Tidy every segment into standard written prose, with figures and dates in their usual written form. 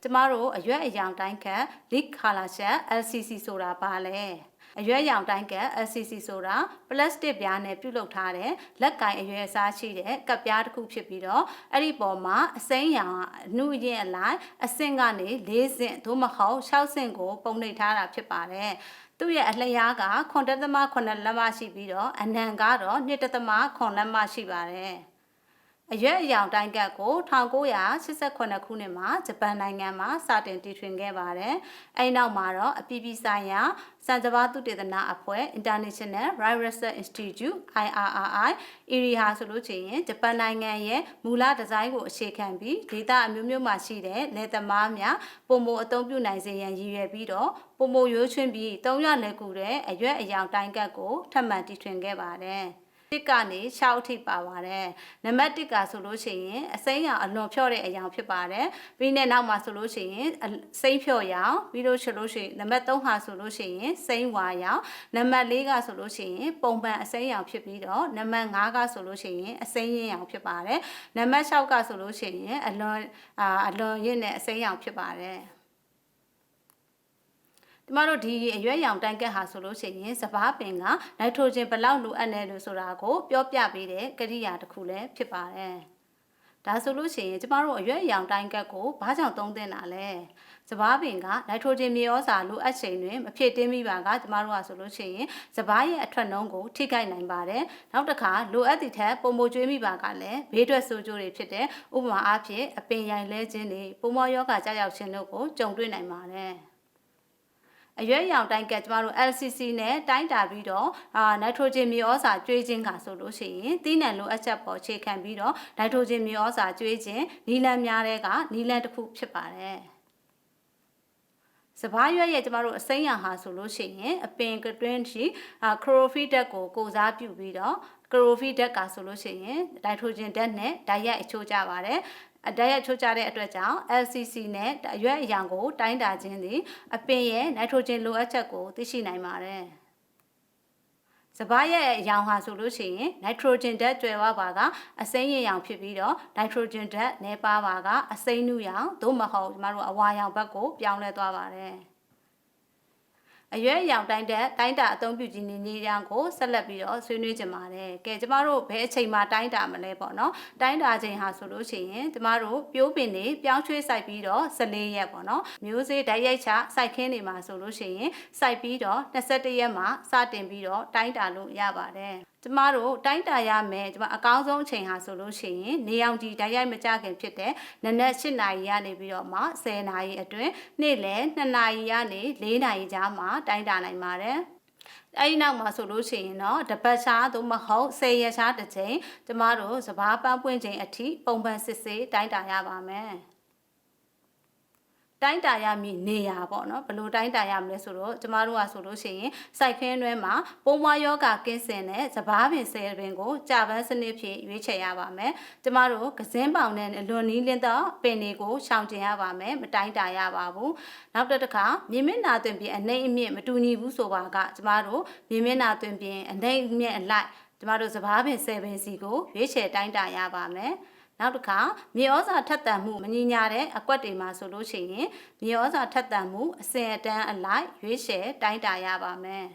ကျမတို့အရွက်အယောင်တိုင်းက lead color shade LCC ဆိုတာပါလဲအရွက်ရောင်တိုင်းက LCC ဆိုတာပလတ်စတစ်ပြားနဲ့ပြုလုပ်ထားတဲ့လက်ကင်အရွယ်အစားရှိတဲ့ကပ်ပြားတစ်ခုဖြစ်ပြီးတော့အဲ့ဒီပေါ်မှာအစိမ်းရောင်အနှုတ်ရင်အလိုက်အဆင့်ကနေ၄ဆင့်သို့မဟုတ်၆ဆင့်ကိုပုံနှိပ်ထားတာဖြစ်ပါတယ်သူ့ရဲ့အလျားက9.8လက်မရှိပြီးတော့အနံကတော့2.9လက်မရှိပါတယ်အရွက်အယောင်တိုင်းကတ်ကို1988ခုနှစ်မှာဂျပန်နိုင်ငံမှာစတင်တည်ထွင်ခဲ့ပါတယ်။အဲဒီနောက်မှာတော့အပြည်ပြည်ဆိုင်ရာစံကြဘာသုတေသနအဖွဲ့ International Rice Research Institute IRRI IRIHA ဆိုလို့ရှိရင်ဂျပန်နိုင်ငံရဲ့မူလဒီဇိုင်းကိုအခြေခံပြီးဒေသအမျိုးမျိုးမှာရှိတဲ့လယ်သမားများပုံမအသုံးပြုနိုင်စေရန်ရည်ရွယ်ပြီးတော့ပုံမရိုးချွင်းပြီး300လက်ကူတဲ့အရွက်အယောင်တိုင်းကတ်ကိုထပ်မံတည်ထွင်ခဲ့ပါတယ်။တစ်ကနေ6ထိပါပါတယ်နံပါတ်1ကဆိုလို့ရှိရင်အစိမ်းရောင်အလွန်ဖြော့တဲ့အရောင်ဖြစ်ပါတယ်ပြီးတဲ့နောက်မှာဆိုလို့ရှိရင်စိမ်းဖြော့ရောင်ပြီးလို့ဆိုလို့ရှိရင်နံပါတ်3ဟာဆိုလို့ရှိရင်စိမ်းဝါရောင်နံပါတ်4ကဆိုလို့ရှိရင်ပုံပန်အစိမ်းရောင်ဖြစ်ပြီးတော့နံပါတ်5ကဆိုလို့ရှိရင်အစိမ်းရင်းရောင်ဖြစ်ပါတယ်နံပါတ်6ကဆိုလို့ရှိရင်အလွန်ရင်းနဲ့အစိမ်းရောင်ဖြစ်ပါတယ်ကျမတို့ဒီအရွက်ရောင်တိုင်းကက်ဟာဆိုလို့ရှိရင်စပားပင်ကနိုက်ထရိုဂျင်ဘယ်လောက်လိုအပ်နေလို့ဆိုတာကိုပြောပြပေးတဲ့ကရိယာတစ်ခုလည်းဖြစ်ပါတယ်။ဒါဆိုလို့ရှိရင်ကျမတို့အရွက်ရောင်တိုင်းကက်ကိုဘာကြောင့်သုံးသင့်တာလဲ။စပားပင်ကနိုက်ထရိုဂျင်မြေဩဇာလိုအပ်ချိန်တွင်မဖြစ်တင်းမိပါကကျမတို့ကဆိုလို့ရှိရင်စပားရဲ့အထွက်နှုန်းကိုထိခိုက်နိုင်ပါတယ်။နောက်တစ်ခါလိုအပ်သည့်ထက်ပုံမကျွေးမိပါကလည်းဘေးထွက်ဆိုးကျိုးတွေဖြစ်တဲ့ဥပမာအားဖြင့်အပင်ရိုင်လဲခြင်းတွေပုံမောယောဂကြောက်ရောက်ခြင်းတို့ကိုကြုံတွေ့နိုင်ပါတယ်။အရွက်ရောင်တိုင်းကကျမတို့ LCC နဲ့တိုင်းတာပြီးတော့နိုက်ထရိုဂျင်မြေဩဇာကျွေးခြင်းကဆိုလို့ရှိရင်သီးနှံလိုအပ်ချက်ပေါ်ခြေခံပြီးတော့နိုက်ထရိုဂျင်မြေဩဇာကျွေးခြင်းနီလန်များတဲ့ကနီလန်တစ်ခုဖြစ်ပါတယ်စပားရွက်ရဲ့ကျမတို့အစိမ်းရောင်ဟာဆိုလို့ရှိရင်အပင်ကတွင်းရှိခရိုဖီဓာတ်ကိုစားပြုပြီးတော့ခရိုဖီဓာတ်ကဆိုလို့ရှိရင်နိုက်ထရိုဂျင်ဓာတ်နဲ့ဓာတ်ရိုက်အချိုးကြပါတယ်အတရက်ချိုးကြတဲ့အတွက်ကြောင့် LCC နဲ့အရွက်အရောင်ကိုတိုင်းတာခြင်းသည်အပင်ရဲ့နိုက်ထရိုဂျင်လိုအပ်ချက်ကိုသိရှိနိုင်ပါတယ်။စပားရဲ့အရောင်ဟာဆိုလို့ရှိရင်နိုက်ထရိုဂျင်ဓာတ်ကျွယ်ဝပါကအစိမ်းရရောင်ဖြစ်ပြီးတော့နိုက်ထရိုဂျင်ဓာတ်နည်းပါးပါကအစိမ်းနုရောင်သို့မဟုတ်ကျမတို့အဝါရောင်ဘက်ကိုပြောင်းလဲသွားပါတယ်။အရွက်ရောင်တိုင်းတာအသုံးပြုခြင်းနည်းလမ်းကိုဆက်လက်ပြီးတော့ဆွေးနွေးကြပါမယ်။ကဲကျမတို့ဘယ်အချိန်မှာတိုင်းတာမလဲပေါ့နော်။တိုင်းတာချိန်ဟာဆိုလို့ရှိရင်ကျမတို့ပြိုးပင်တွေပြောင်းရွှေ့စိုက်ပြီးတော့14ရက်ပေါ့နော်။မျိုးစေ့ဓာတ်ရိုက်ချစိုက်ခင်းတွေမှာဆိုလို့ရှိရင်စိုက်ပြီးတော့21ရက်မှာစတင်ပြီးတော့တိုင်းတာလို့ရပါတယ်။ကျမတို့တိုင်းတာရမယ်ကျမအကောင်းဆုံးအချိန်ဟာဆိုလို့ရှိရင်နေအောင်ဒီဓာတ်ရိုက်မကြခင်ဖြစ်တဲ့နနက်8နာရီကနေပြီးတော့မှ10နာရီအတွင်းနေ့လယ်2နာရီကနေ4နာရီကြားမှာတိုင်းတာနိုင်ပါတယ်အဲ့ဒီနောက်မှာဆိုလို့ရှိရင်တော့တပတ်ချာသို့မဟုတ်10ရက်ချာတစ်ချိန်ကျမတို့စပားပန်းပွင့်ချိန်အထိပုံမှန်စစ်ဆေးတိုင်းတာရပါမယ်တိုင်းတာရမည်နေရာပေါ့နော်ဘလို့တိုင်းတာရမလဲဆိုတော့ကျမတို့ကဆိုလို့ရှိရင်စိုက်ခင်းတွဲမှာပုံမွားယောဂကင်းစင်တဲ့စပားပင်ဆယ်ပင်ကိုကြာပန်းစနစ်ဖြင့်ရွေးချယ်ရပါမယ်ကျမတို့ကစင်းပေါင်နဲ့လွန်နီးလင်းသောပင်တွေကိုရှောင်ကျဉ်ရပါမယ်မတိုင်းတာရပါဘူးနောက်တစ်ခါမြေမျက်နှာသွင်းပြင်အနေအမြင့်မတူညီဘူးဆိုပါကကျမတို့မြေမျက်နှာသွင်းပြင်အနေအမြင့်အလိုက်ကျမတို့စပားပင်ဆယ်ပင်စီကိုရွေးချယ်တိုင်းတာရပါမယ်နောက်တစ်ခါမြေဩဇာထက်သန်မှုမညီညာတဲ့အကွက်တွေမှာဆိုလို့ရှိရင်မြေဩဇာထက်သန်မှုအစဉ်အတန်းအလိုက်ရွေးချယ်တိုင်းတာရပါမယ်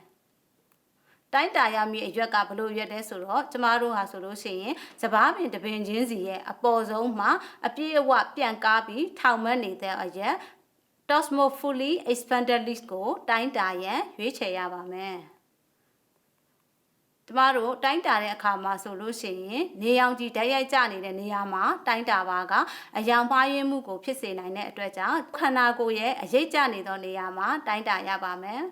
တိုင်းတာရမည့်အရွက်ကဘလို့ရွက်လဲဆိုတော့ကျမတို့ဟာဆိုလို့ရှိရင်စပားပင်တပင်ချင်းစီရဲ့အပေါ်ဆုံးမှာအပြည့်အဝပြန့်ကားပြီးထောင်မက်နေတဲ့အရက် Tosmophilia expandalis ကိုတိုင်းတာရန်ရွေးချယ်ရပါမယ်ကျမတို့တိုင်းတာတဲ့အခါမှာဆိုလို့ရှိရင်နေရောင်ကြီးဓာတ်ရိုက်ကျနေတဲ့နေရာမှာတိုင်းတာပါကအယောင်မှားယွင်းမှုကိုဖြစ်စေနိုင်တဲ့အတွက်ကြောင့်ခန္ဓာကိုယ်ရဲ့အရိပ်ကျနေသောနေရာမှာတိုင်းတာရပါမယ်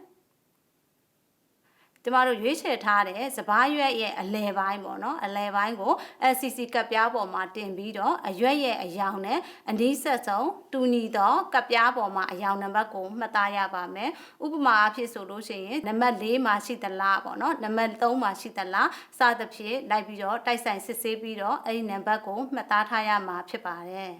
ကျမတို့ရွေးချယ်ထားတဲ့စပားရွက်ရဲ့အလယ်ပိုင်းပေါ့နော်အလယ်ပိုင်းကို LCC ကပ်ပြားပေါ်မှာတင်ပြီးတော့အရွက်ရဲ့အယောင်နဲ့အနီးဆက်ဆုံးတူညီသောကပ်ပြားပေါ်မှာအယောင်နံပါတ်ကိုမှတ်သားရပါမယ်ဥပမာအဖြစ်ဆိုလို့ရှိရင်နံပါတ်4မှာရှိသလားပေါ့နော်နံပါတ်3မှာရှိသလားစသဖြင့်လိုက်ပြီးတော့တိုက်ဆိုင်စစ်ဆေးပြီးတော့အဲ့ဒီနံပါတ်ကိုမှတ်သားထားရမှာဖြစ်ပါတယ်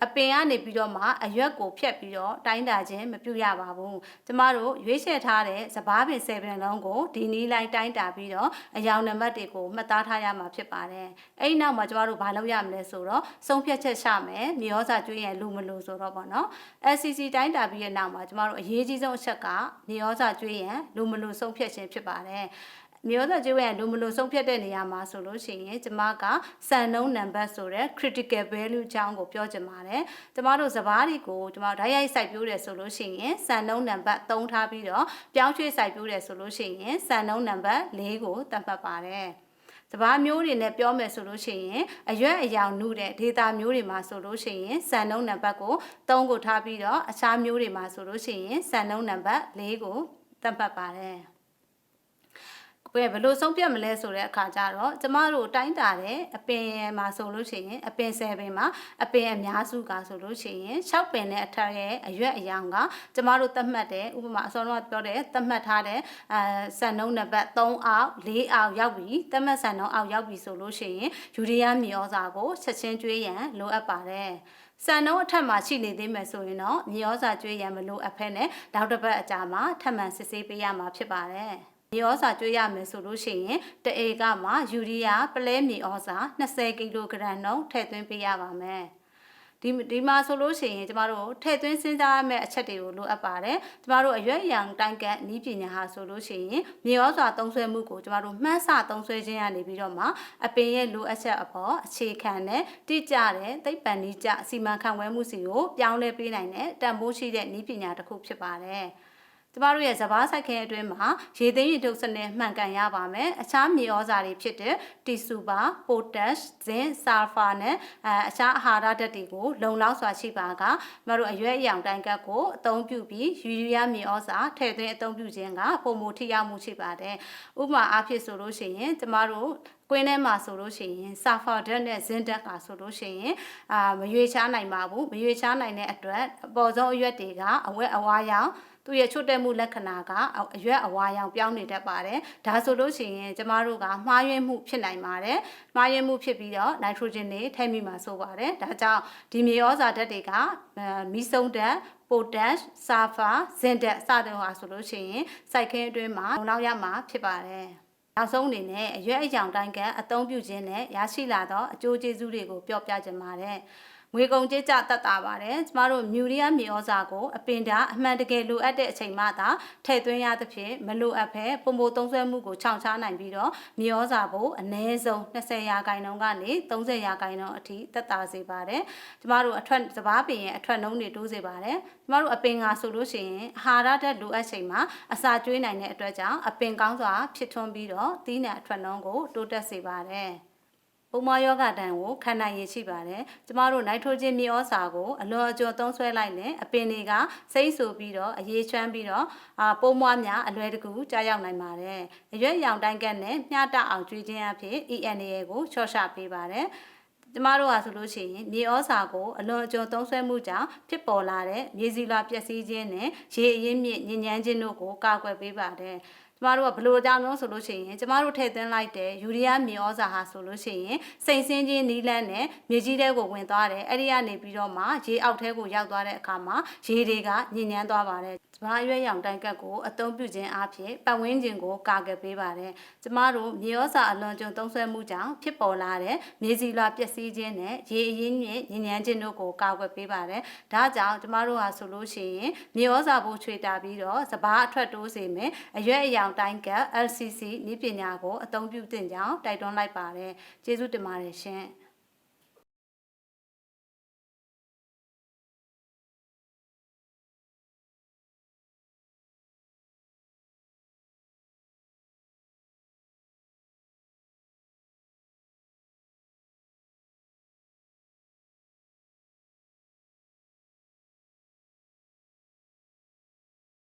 အပင်ကနေပြီးတော့မှအရွက်ကိုဖြတ်ပြီးတော့တိုင်းတာခြင်းမပြုရပါဘူးကျမတို့ရွေးချယ်ထားတဲ့စပားပင်7ပင်လုံးကိုဒီနီးလိုက်တိုင်းတာပြီးတော့အယောင်နံပါတ်တွေကိုမှတ်သားထားရမှာဖြစ်ပါတယ်အဲ့ဒီနောက်မှာကျမတို့ဘာလုပ်ရမလဲဆိုတော့ဆုံးဖြတ်ချက်ချမယ်မြေဩဇာကျွေးရင်လူမလူဆိုတော့ပေါ့နော် LCC တိုင်းတာပြီးတဲ့နောက်မှာကျမတို့အရေးကြီးဆုံးအချက်ကမြေဩဇာကျွေးရင်လူမလူဆုံးဖြတ်ခြင်းဖြစ်ပါတယ်မျိုးသက်ကျွေးရလူမလို့ဆုံးဖြတ်တဲ့နေရာမှာဆိုလို့ရှိရင်ကျမကစံနှုန်းနံပါတ်ဆိုတဲ့ critical value အကြောင်းကိုပြောချင်ပါတယ်ကျမတို့စပားတွေကိုကျမတို့ဓာတ်ရိုက်စိုက်ပျိုးတယ်ဆိုလို့ရှိရင်စံနှုန်းနံပါတ်3ထားပြီးတော့ပြောင်းရွှေ့စိုက်ပျိုးတယ်ဆိုလို့ရှိရင်စံနှုန်းနံပါတ်4ကိုသတ်မှတ်ပါတယ်စပားမျိုးတွေနဲ့ပြောမယ်ဆိုလို့ရှိရင်အရွက်အယောင်နုတဲ့ဒေတာမျိုးတွေမှာဆိုလို့ရှိရင်စံနှုန်းနံပါတ်ကို3ကိုထားပြီးတော့အခြားမျိုးတွေမှာဆိုလို့ရှိရင်စံနှုန်းနံပါတ်4ကိုသတ်မှတ်ပါတယ်ဘယ်လိုဆုံးဖြတ်မလဲဆိုတဲ့အခါကျတော့ကျမတို့တိုင်းတာတဲ့အပင်မှာဆိုလို့ရှိရင်အပင်10ပင်မှာအပင်အများစုကဆိုလို့ရှိရင်6ပင်နဲ့အထက်ရဲ့အရွက်အယောင်ကကျမတို့သတ်မှတ်တဲ့ဥပမာအစောကပြောတဲ့သတ်မှတ်ထားတဲ့စံနှုန်းနံပါတ်3အောက်4အောက်ရောက်ပြီသတ်မှတ်စံနှုန်းအောက်ရောက်ပြီဆိုလို့ရှိရင်ယူရီးယားမြေဩဇာကိုချက်ချင်းကျွေးရန်လိုအပ်ပါတယ်စံနှုန်းအထက်မှာရှိနေသေးမယ်ဆိုရင်တော့မြေဩဇာကျွေးရန်မလိုအပ်ဖက်နဲ့နောက်တစ်ပတ်အကြာမှာထပ်မံစစ်ဆေးပေးရမှာဖြစ်ပါတယ်မြေဩဇာကျွေးရမယ်ဆိုလို့ရှိရင်တဧကမှာယူရီးယားပလဲမြေဩဇာ20ကီလိုဂရမ်နှုန်းထည့်သွင်းပေးရပါမယ်ဒီမှာဆိုလို့ရှိရင်ကျမတို့ထည့်သွင်းစဉ်းစားရမယ့်အချက်တွေကိုလိုအပ်ပါတယ်ကျမတို့အရွက်အယောင်တိုင်းကနီးပညာဟာဆိုလို့ရှိရင်မြေဩဇာသုံးစွဲမှုကိုကျမတို့မှန်းဆသုံးစွဲခြင်းရနေပြီးတော့မှအပင်ရဲ့လိုအပ်ချက်အပေါ်အခြေခံတဲ့တိကျတဲ့သိပ္ပံနည်းကျစီမံခန့်ခွဲမှုစီကိုပြောင်းလဲပေးနိုင်တဲ့တန်ဖိုးရှိတဲ့နည်းပညာတစ်ခုဖြစ်ပါတယ်ကျမတို့ရဲ့စပားစိုက်ခင်းအတွင်းမှာရေသိမ်းရေထုတ်စနစ်မှန်ကန်ရပါမယ်အခြားမြေဩဇာတွေဖြစ်တဲ့တီဆူပါပိုတက်ဇင်ဆာဖာနဲ့အခြားအာဟာရဓာတ်တွေကိုလုံလောက်စွာရှိပါကကျမတို့အရွက်အယောင်တိုင်းကတ်ကိုအသုံးပြုပြီးယူရီးယားမြေဩဇာထည့်သွင်းအသုံးပြုခြင်းကပုံမထိရောက်မှုရှိပါတယ်ဥပမာအားဖြင့်ဆိုလို့ရှိရင်ကျမတို့ကွင်းထဲမှာဆိုလို့ရှိရင်ဆာဖာဓာတ်နဲ့ဇင်ဓာတ်ကဆိုလို့ရှိရင်မရွေချားနိုင်ပါဘူးမရွေချားနိုင်တဲ့အတွက်အပေါ်ဆုံးအရွက်တွေကအဝက်အဝါရောင်သူရဲ့ချွတ်တက်မှုလက္ခဏာကအရွက်အဝါရောင်ပြောင်းနေတတ်ပါတယ်ဒါဆိုလို့ရှိရင်ကျမတို့ကမှားယွင်းမှုဖြစ်နိုင်ပါတယ်မှားယွင်းမှုဖြစ်ပြီးတော့နိုက်ထရိုဂျင်တွေထည့်မိမှာဆိုပါတယ်ဒါကြောင့်ဒီမြေဩဇာဓာတ်တွေကမီးစုံဓာတ်ပိုတက်ဆာဖာဇင်ဓာတ်စတဲ့ဟာဆိုလို့ရှိရင်စိုက်ခင်းအတွင်းမှာလုံလောက်ရမှာဖြစ်ပါတယ်နောက်ဆုံးအနေနဲ့အရွက်အယောင်တိုင်းကအသုံးပြုခြင်းနဲ့ရရှိလာသောအကျိုးကျေးဇူးတွေကိုပြောပြချင်ပါတယ်ငွေကုန်ကြေးကျတတ်တာပါတယ်ကျမတို့မြူရီးယားမြေဩဇာကိုအပင်ဓာအမှန်တကယ်လိုအပ်တဲ့အချိန်မှသာထည့်သွင်းရသဖြင့်မလိုအပ်ဘဲပုံပုံသုံးစွဲမှုကိုချောင်ချားနိုင်ပြီးတော့မြေဩဇာကိုအနည်းဆုံး20ရာခိုင်နှုန်းကနေ30ရာခိုင်နှုန်းအထိတက်တာစေပါတယ်ကျမတို့အထွက်စပားပင်ရဲ့အထွက်နှုန်းတွေတိုးစေပါတယ်ကျမတို့အပင်ငါဆိုလို့ရှိရင်အာဟာရဓာတ်လိုအပ်ချိန်မှာအစာကျွေးနိုင်တဲ့အတွက်ကြောင့်အပင်ကောင်းစွာဖြစ်ထွန်းပြီးတော့သီးနှံအထွက်နှုန်းကိုတိုးတက်စေပါတယ်ပုံမယောဂတန်ကိုခံနိုင်ရရှိပါတယ်ကျမတို့နိုက်ထရိုဂျင်မြေဩဇာကိုအလွန်အကျွံသုံးစွဲလိုက်နဲ့အပင်တွေကစိမ့်ဆူပြီးတော့အရေးချမ်းပြီးတော့ပုံမွားများအလွယ်တကူကြားရောက်နိုင်ပါတယ်အရွက်ရောင်တိုင်းကနဲ့မျှတအောင်ကျွေးခြင်းအဖြစ် ENA ကိုချော့ချပေးပါတယ်ကျမတို့ဟာဆိုလို့ရှိရင်မြေဩဇာကိုအလွန်အကျွံသုံးစွဲမှုကြောင့်ဖြစ်ပေါ်လာတဲ့မြေဆီလွှာပျက်စီးခြင်းနဲ့ရေအရင်းမြစ်ညဉ့်ညမ်းခြင်းတို့ကိုကာကွယ်ပေးပါတယ်ကျမတို့ကဘလို့အကြောင်းလုံးဆိုလို့ရှိရင်ကျမတို့ထည့်သွင်းလိုက်တဲ့ယူရီးယားမြေဩဇာဟာဆိုလို့ရှိရင်စိန်ဆင်းခြင်းနီးလန်းနဲ့မြေကြီးထဲကိုဝင်သွားတယ်အဲ့ဒီကနေပြီးတော့မှရေအောက်ထဲကိုရောက်သွားတဲ့အခါမှာရေတွေကညဉ့်ညမ်းသွားပါတယ်ကျမရွက်ရောင်တိုက်ကတ်ကိုအသုံးပြုခြင်းအပြင်ပတ်ဝန်းကျင်ကိုကာကွယ်ပေးပါတယ်ကျမတို့မြေဩဇာအလွန်ကျွံသုံးစွဲမှုကြောင့်ဖြစ်ပေါ်လာတဲ့မြေစီလွှာပျက်စီးခြင်းနဲ့ရေအရင်းမြစ်ညဉ့်ညမ်းခြင်းတို့ကိုကာကွယ်ပေးပါတယ်ဒါကြောင့်ကျမတို့ဟာဆိုလို့ရှိရင်မြေဩဇာကိုချွေတာပြီးတော့စပားအထွက်တိုးစေမယ်အရွက်အယောင်တိုင်းက LCC နည်းပညာကိုအသုံးပြုသင့်ကြောင်းတိုက်တွန်းလိုက်ပါတယ်ကျေးဇူးတင်ပါတယ်ရှင်